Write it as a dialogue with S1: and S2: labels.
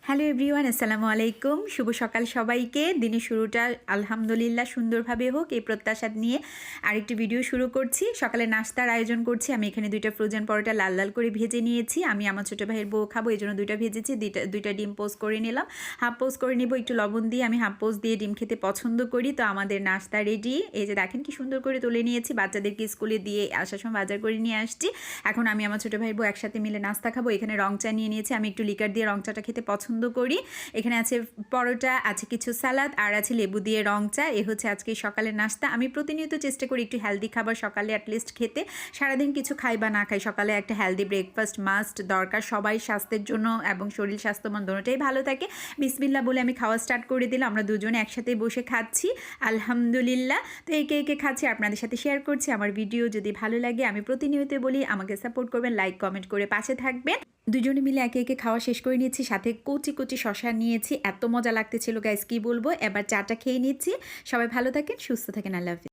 S1: Hello everyone, আসসালামু আলাইকুম। শুভ সকাল সবাইকে। দিনের শুরুটা আলহামদুলিল্লাহ সুন্দরভাবে হোক এই প্রত্যাশা নিয়ে আরেকটি ভিডিও শুরু করছি। সকালে নাস্তার আয়োজন করছি। আমি এখানে 2টা ফ্রোজেন পরোটা লাল লাল করে ভেজে নিয়েছি। আমি আমার ছোটো ভাইয়ের বউ খাবো, এই জন্য 2টা ভেজেছি। দুইটা ডিম পোস্ট করে নিলাম, হাফ পোস্ট করে নেব একটু লবণ দিয়ে। আমি হাফ পোস্ট দিয়ে ডিম খেতে পছন্দ করি। তো আমাদের নাস্তা রেডি। এই যে দেখেন কি সুন্দর করে তুলে নিয়েছি। বাচ্চাদেরকে স্কুলে দিয়ে আসার সময় বাজার করে নিয়ে আসছি। এখন আমি আমার ছোটো ভাইয়ের বউ একসাথে মিলে নাস্তা খাবো। এখানে রং চা নিয়ে নিয়েছি। আমি একটু লিকার দিয়ে রং চাটা খেতে পছন্দ করি। এখানে আছে পরোটা, আছে কিছু সালাদ, আর আছে লেবু দিয়ে রং চা। এ হচ্ছে আজকে সকালের নাস্তা। আমি প্রতিনিয়ত চেষ্টা করি একটু হেলদি খাবার সকালে অ্যাটলিস্ট খেতে। সারাদিন কিছু খাই বা না খাই, সকালে একটা হেলদি ব্রেকফাস্ট মাস্ট দরকার সবাই স্বাস্থ্যের জন্য, এবং শরীর স্বাস্থ্য মন দুটোটাই ভালো থাকে। বিসমিল্লাহ বলে আমি খাওয়া স্টার্ট করে দিলাম। আমরা দুজনে একসাথে বসে খাচ্ছি আলহামদুলিল্লাহ। তো একে একে খাচ্ছি, আপনাদের সাথে শেয়ার করছি। আমার ভিডিও যদি ভালো লাগে, আমি প্রতিনিয়ত বলি আমাকে সাপোর্ট করবেন, লাইক কমেন্ট করে পাশে থাকবেন। দুজনে মিলে একে একে খাওয়া শেষ করে নিয়েছি। সাথে কচি কচি শশা নিয়েছি, এত মজা লাগতেছিল গাইস কি বলবো। এবার চাটা খেয়ে নিচ্ছি। সবাই ভালো থাকেন, সুস্থ থাকেন, আল্লাহ হাফেজ।